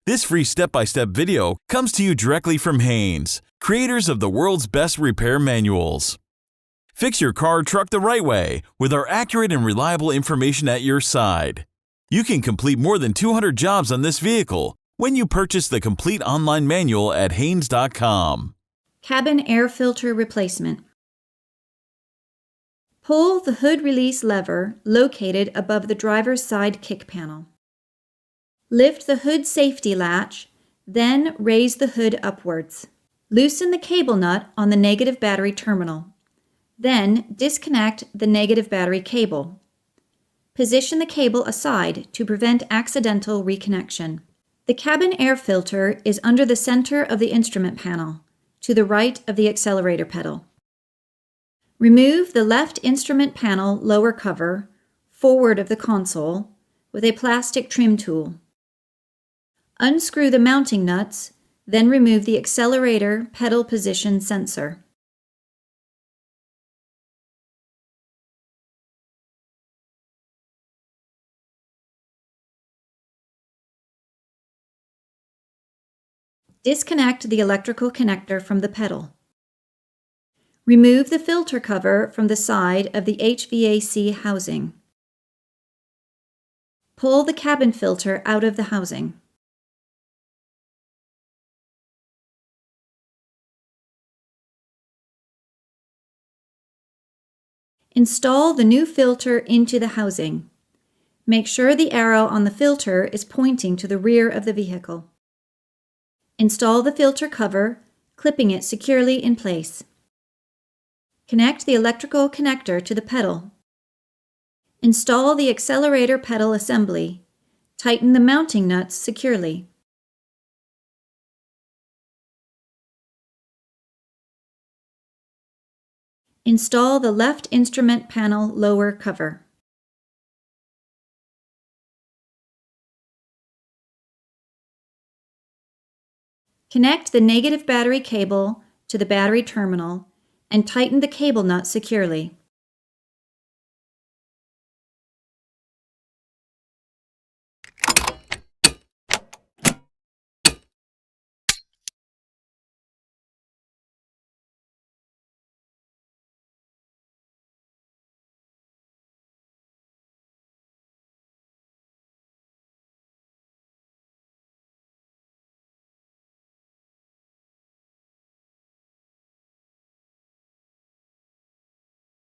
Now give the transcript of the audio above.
This free step-by-step video comes to you directly from Haynes, creators of the world's best repair manuals. Fix your car or truck the right way with our accurate and reliable information at your side. You can complete more than 200 jobs on this vehicle when you purchase the complete online manual at haynes.com. Cabin air filter replacement. Pull the hood release lever located above the driver's side kick panel. Lift the hood safety latch, then raise the hood upwards. Loosen the cable nut on the negative battery terminal. Then disconnect the negative battery cable. Position the cable aside to prevent accidental reconnection. The cabin air filter is under the center of the instrument panel, to the right of the accelerator pedal. Remove the left instrument panel lower cover, forward of the console, with a plastic trim tool. Unscrew the mounting nuts, then remove the accelerator pedal position sensor. Disconnect the electrical connector from the pedal. Remove the filter cover from the side of the HVAC housing. Pull the cabin filter out of the housing. Install the new filter into the housing. Make sure the arrow on the filter is pointing to the rear of the vehicle. Install the filter cover, clipping it securely in place. Connect the electrical connector to the pedal. Install the accelerator pedal assembly. Tighten the mounting nuts securely. Install the left instrument panel lower cover. Connect the negative battery cable to the battery terminal and tighten the cable nut securely.